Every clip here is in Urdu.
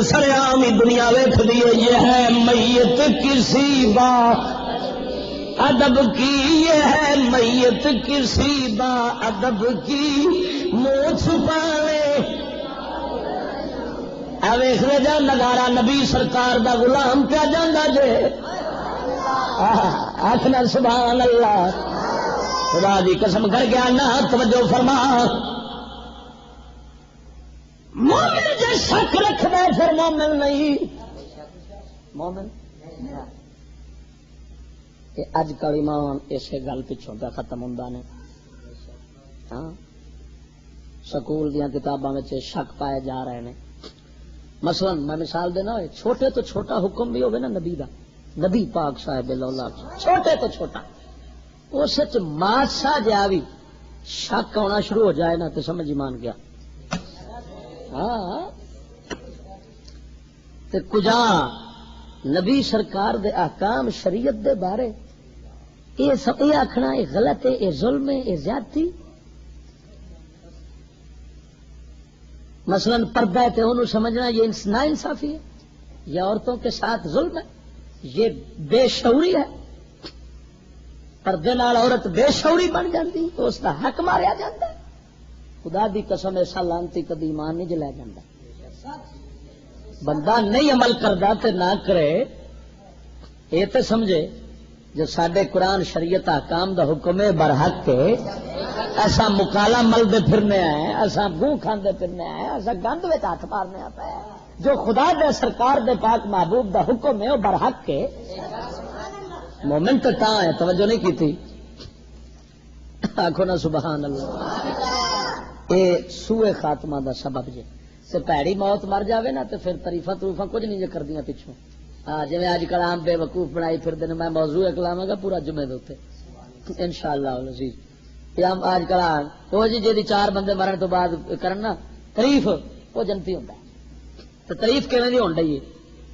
سریام دنیا ویکھ دیے یہ ہے میت کسی با ادب کی یہ ہے میت کسی با ادب کی منہ چھپاوے ویخ لے جا نگارا نبی سرکار دا غلام پیا جانا جے آخنا سبحان اللہ خدا دی قسم کر کے آنا توجہ فرما مومن جے شک رکھ دے پھر مومن نہیں مومن اج کل ایمان اسے گل پچھوں پہ ختم ہوں نے ہاں سکول دیا کتاباں میں شک پائے جا رہے ہیں مثلا میں مثال دینا ہوئے چھوٹے تو چھوٹا حکم بھی ہوگا نا نبی دا نبی پاک صاحب اللہ چھوٹے تو چھوٹا اس ماسا جا بھی شک آنا شروع ہو جائے نا تو سمجھ ایمان گیا ہاں تے کجا نبی سرکار دے احکام شریعت دے بارے یہ آخنا یہ غلط ہے یہ ظلم ہے یہ زیادتی مثلا پردہ ہے تو انہوں سمجھنا یہ نا انصافی ہے یہ عورتوں کے ساتھ ظلم ہے یہ بے شعوری ہے پردے نال عورت بے شعوری بن جاتی تو اس کا حق ماریا جاتا ہے خدا دی قسم ایسا لانتی کدی ایمان نہیں جلایا جاتا بندہ نہیں عمل کرتا تو نہ کرے یہ تو سمجھے جو سڈے قرآن شریعت احکام دا حکم ہے برحق کے ایسا مکالا ملتے پھرنے آئے ایسا گوں کھاندے پھرنے آئے ایسا گند میں ہاتھ مارنے آتا ہے جو خدا دے سرکار دے پاک محبوب دا حکم ہے وہ برحق کے مومن تو تا ہے توجہ نہیں کی تھی آخو نا سبحان اللہ یہ سوئے خاتمہ دا سبب جے سے پیڑی موت مر جاوے نا تو پھر تریفا تروفا کچھ نہیں جے کر دیا پچھوں ہاں جی اج کل عام بے وقوف بنائی پھر دن میں موضوع کلاواں گا پورا جمعے دے ان شاء اللہ عزیز آج کل وہ جی چار بندے مرن تو بعد کرنا تاریف وہ جنتی ہوتا ہے تو تاریف کیویں دی ہون رہی ہے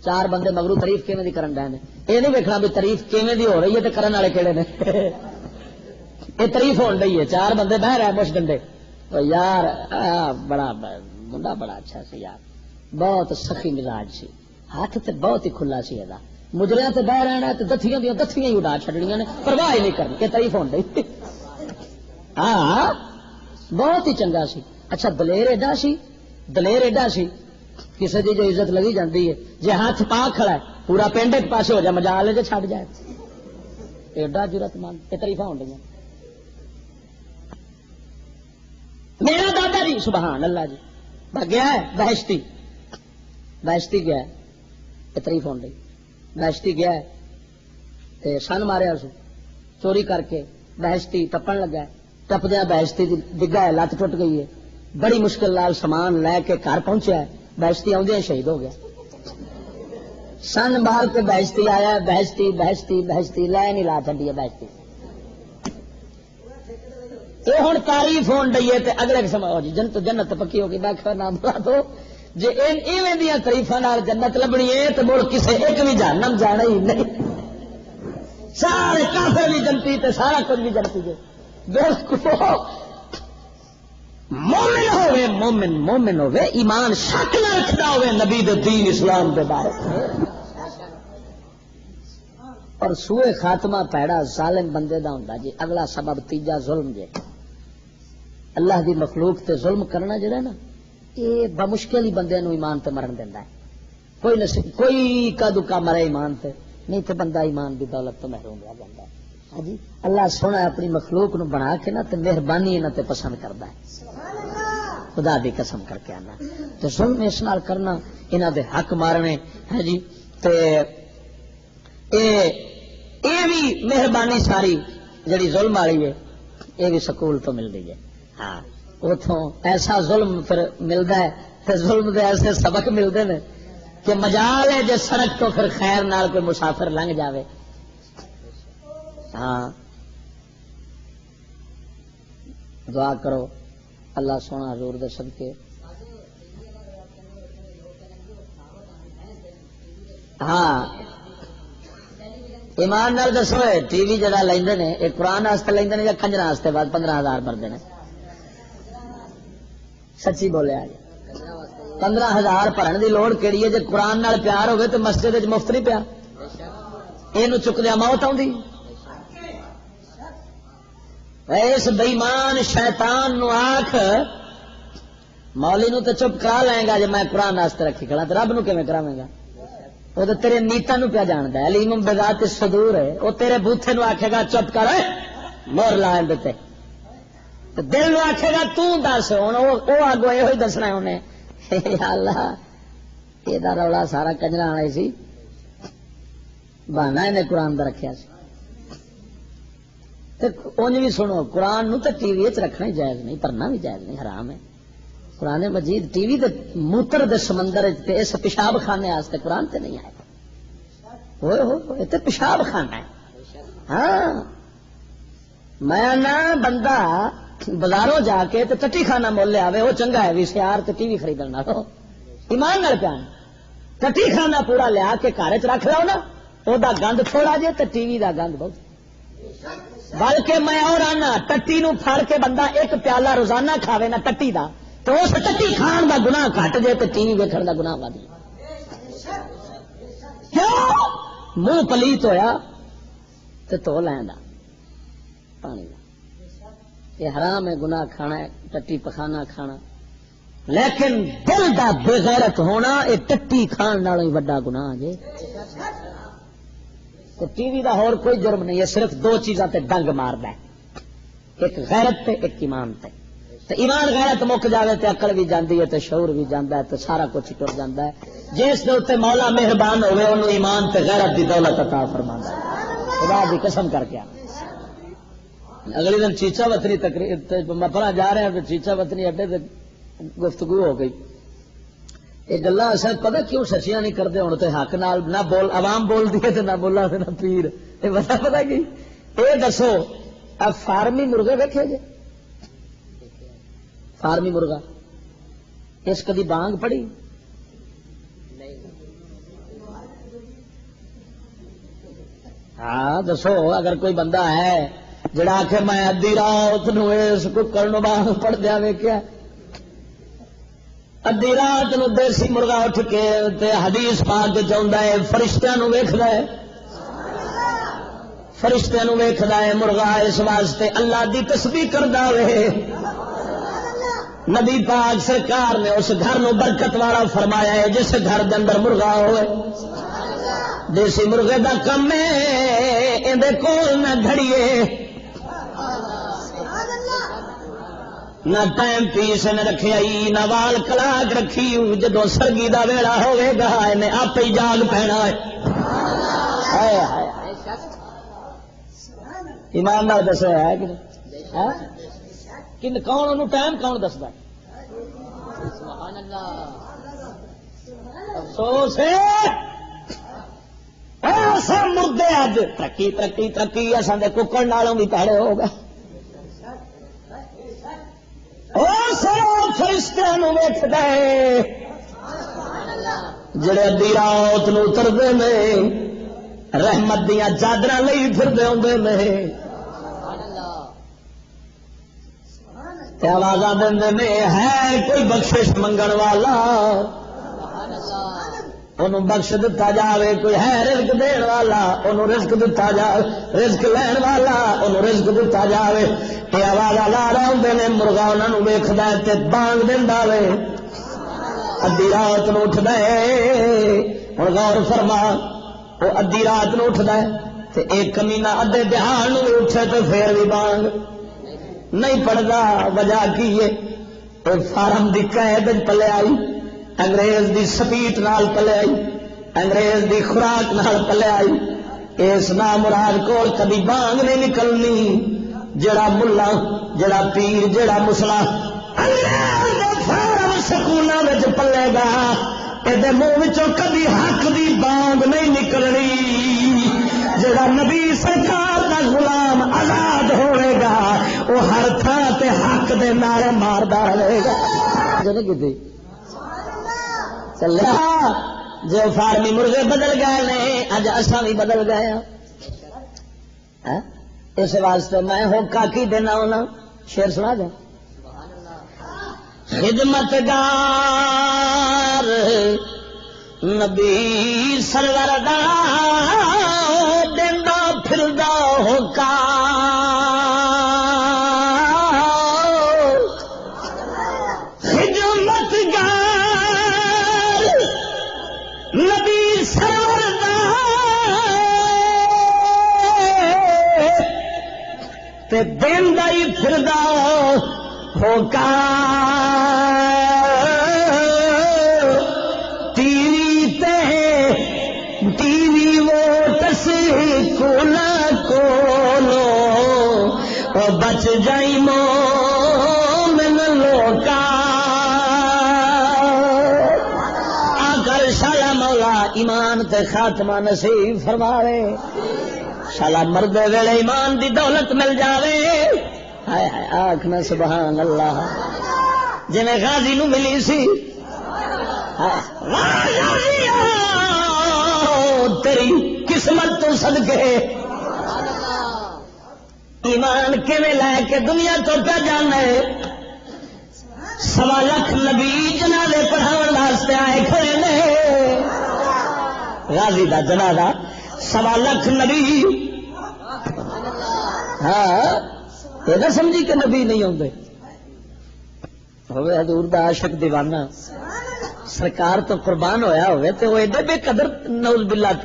چار بندے مگرو تاریف کیویں دی کرن رہے ہیں یہ نہیں ویکھنا بھی تاریف کیویں دی ہو رہی ہے تو کرن والے کہڑے نے یہ تاریف ہون رہی ہے چار بندے بہ رہے مش ڈنڈے تو یار بڑا منڈا بڑا اچھا سی یار بہت سخی مزاج سی ہاتھ تے بہت ہی کھلا سی یہ مجرے تے بہ رہنا تو دتھیاں دیا دتھیاں ہی اڈا چھڈنیاں نے پرواہ ہی نہیں کرنی یہ تاریف ہون رہی ہاں بہت ہی چنگا سی اچھا دلیر ایڈا سی کسی کی جو عزت لگی جاتی ہے جی ہاتھ پا کھڑا ہے پورا پنڈ ایک پاس ہو جائے مجال لے چڑ جائے ایڈا جرت مند یہ تاریفاں ہو رہی میرا دادا جی سبحان اللہ جی گیا ہے بہشتی گیا ہے یہ تاریف ہو رہی بہشتی گیا ہے سن ماریا سو چوری کر کے بہشتی ٹپن لگا ہے ٹپدیا بہشتی ڈگا ہے لت ٹوٹ گئی ہے بڑی مشکل لال سامان لے کے گھر پہنچا ہے بہشتی آدھے شہید ہو گیا سن مار کے بہشتی آیا بہشتی لے نہیں لا چڈی ہے بہشتی یہ ہوں تعریف ہون رہی ہے اگلے جی جنت پکی ہوگی میں نام بلا دو جی ایویں دیا تاریفاں جنت لبنی ہے تو مڑ کسی ایک بھی جہنم جانا ہی نہیں سارے کافر بھی جنتی تے سارا کچھ بھی جنتی جی مومن ہوئے ایمان شک نہ رکھتا ہوئے نبی دے دین اسلام دے بارے اور سوئے خاتمہ پیڑا ظالم بندے دا ہوندا جی اگلا سبب تیجا ظلم جے اللہ دی مخلوق تے ظلم کرنا جڑا نا یہ بمشکل ہی بندے نو ایمان تے مرن دیندا ہے کوئی کا دکا مرے ایمان تے نہیں تے بندہ ایمان دی دولت تو محروم رہ جاندا ہے ہاں جی اللہ سونا اپنی مخلوق نو بنا کے نا تے مہربانی انہاں تے پسند کردا ہے خدا دی قسم کر کے آنا تو ظلم اس نال کرنا انہاں دے حق مارنے ہے جی تے اے بھی مہربانی ساری جڑی ظلم والی ہے یہ بھی سکول تو مل رہی ہے ہاں اتوں ایسا ظلم پھر ملتا ہے تے ظلم دے ایسے سبق ملتے ہیں کہ مجال ہے جے سڑک تو پھر خیر نال کوئی مسافر لنگ جاوے ہاں دعا کرو اللہ سونا حضور دے صدقے ہاں ایمان نال دسو ٹی وی جڑا لیندے نے ایک قرآن واسطے لیندے نے یا کنجراں واسطے بعد 15,000 بھردے نے سچی بولے آج 15,000 بھرن کی لوڑ کیڑی ہے؟ جی قرآن نال پیار ہوگی تو مسجد مفت نہیں پیا، یہ چکدیا موت آؤں۔ اس بےمان شیطان نو آخ مولی نو تو چپ کرا لیں گا جی میں قرآن واسطے رکھی کھڑا، تو رب نو کیویں کراویں گا؟ وہ تو تیرے نیتا نو پیا جاندا ہے، علیم بذات الصدور ہے، وہ تیرے بوتھے نو آکھے گا چپ کر مور لائن دیتے، دل نو آکھے گا تو دس، ہوں وہ آگو یہ دسنا انہیں یا اللہ یہ رولا سارا کنجرا والا سی، بہانا انہیں قرآن دا رکھیا سی۔ انج بھی سنو قرآن نو تو ٹی وی رکھنا ہی جائز نہیں، پڑھنا بھی جائز نہیں، حرام ہے۔ قرآن مجید ٹی وی دے موتر دے سمندر اس پیشاب خانے واسطے قرآن تے نہیں آئے، ہوئے ہوئے تے پیشاب خانہ ہے۔ ہاں میں نہ بندہ بازاروں جا کے تے ٹٹی خانہ مول لے آوے وہ چنگا ہے، وی سی آر تے ٹی وی خریدنا ہو ایمان نال پیان، ٹٹی خانہ پورا لیا کے گھر چ رکھ لو نا، وہ گند تھوڑا جے تے ٹی وی دا گند بہت۔ بلکہ میں اور آنا ٹٹی نو پھڑ کے بندہ ایک پیالہ روزانہ کھاوے نا ٹٹی دا، تو اس ٹٹی کھان دا گناہ گھٹ جائے تو ٹی وی ویکھن دا گناہ ود جائے۔ کیوں؟ منہ پلیت ہویا تو لینا پانی دا، یہ حرام ہے، گناہ کھانا ہے، ٹٹی پخانا کھانا، لیکن دل دا بغیرت ہونا یہ ٹٹی کھان نالوں ہی وڈا گناہ جے۔ تو ٹی وی دا اور کوئی جرم نہیں ہے، صرف دو چیزاں تے ڈنگ ماردا ہے، ایک غیرت تے ایک ایمان تے۔ تو ایمان غیرت مک جاوے تے عقل بھی جاندی ہے تے شعور بھی جاندا ہے تے سارا کچھ ٹر جاندا ہے۔ جس دے اوتے مولا مہربان ہوئے انہوں ایمان تے غیرت دی دولت عطا فرماندا ہے، خدا دی قسم کر کے۔ اگلی دن چیچا وطنی تقریر میں پڑھا جا رہے ہیں تو چیچا وطنی اڈے تے گفتگو ہو گئی، یہ گلا اصل پتہ کیوں سچیاں نہیں کرتے ہوں تو حق نال نہ بول عوام بول دی ہے نہ بولا نہ پیر، یہ پتہ کی یہ دسو اب فارمی مرغے ویکھے جے؟ فارمی مرغا اس کدی بانگ پڑی؟ ہاں دسو اگر کوئی بندہ ہے جڑا آخر میں ادی رات نو اس ککڑ نو بانگ پڑ دیا ویکھیا، ادی رات نو دیسی مرغا اٹھ کے تے حدیث پاک چاہتا ہے فرشتیاں نو ویکھدا ہے، فرشتیاں نو ویکھدا ہے مرغا، اس واسطے اللہ دی تسبیح کردا وے۔ نبی پاک سرکار نے اس گھر نو برکت والا فرمایا ہے جس گھر دے اندر مرغا ہوئے، دیسی مرغے دا کم ہے اندے کول نہ گھڑیے نہ ٹائم پیس نے رکھے آئی نہ وال کلاک رکھی، جدو سرگی دا ویڑا ہوئے گا انہیں آپ ہی جاگ پینا ہے۔ ایمان نال دسو ہے کہ کون انہوں ٹائم کون دستا؟ افسوس ہے ایسا مردے اج ترقی ترقی ترقی اصل دے ککڑ نالوں بھی پیڑے ہو گئے، فرشتیاں نو ویکھدا ہے جڑے ادی رات نو اتردے نے رحمت دیاں چادراں لئی پھردے ہوندے نے تے آوازاں دیندے نے ہے کوئی بخشش منگن والا انہوں بخش دتا جاوے، کوئی ہے رزق دین والا انہوں رزق دتا جاوے، رزق لین والا انہوں رزق دتا جاوے۔ یہ آواز لا رہے ہوندے نے مرغا انہاں نوں ویکھدا ہے تے بانگ دیندا وے، ادی رات نوں اٹھدا ہے۔ ہن غور فرما وہ ادی رات نوں اٹھدا ہے تے ایک کمینہ ادھے دہاڑ نوں اٹھے تے پھر بھی بانگ نہیں پڑدا، وجہ کی ہے؟ فارم دی قید پلے آئی، انگریز دی سپیٹ نال پلے آئی، انگریز دی خوراک نال پلے آئی، اس نام مراد کول کبھی بانگ نہیں نکلنی۔ جڑا ملا جڑا پیر جڑا مسلا انگریز دے فارم سکولاں وچ پلے گا یہ منہ کبھی حق دی بانگ نہیں نکلنی۔ جڑا نبی سرکار دا غلام آزاد ہوئے گا وہ ہر تھان تے حق دے نعرے ماردا رہے گا۔ چلیا جو فارمی مرغے بدل گئے نے اج اساں بھی بدل گئے ہاں، اس واسطے میں ہوکا کی دینا ہونا شیر سنا جا خدمتگار نبی سرور دا دیندا پھردا ہوکا خدمتگار نبی سرور دا تے دیندا ہی پھردا ہوکا ٹی وی وہ تس کولا کولو بچ جائی مومن لوکا آکر شالا مولا ایمان تے خاتمہ نصیب فرماوے شالا مرد ویلے ایمان دی دولت مل جاوے ہائے ہائے آکھنا سبحان اللہ جی میں غازی نو ملی سی تیری قسمت تو صدقے ایمان کیویں لے کے دنیا تو پہ جانا ہے 1.25 لاکھ نبی جنازے پڑھاون واسطے آئے کھڑے نے غازی دا جنازہ 1.25 لاکھ نبی ہاں یہ نہ سمجھی کہ نبی نہیں آتے ہوئے حضور دا عاشق دیوانہ سرکار تو قربان ہویا ہوئے تو وہ ایڈے بے قدر نعوذ باللہ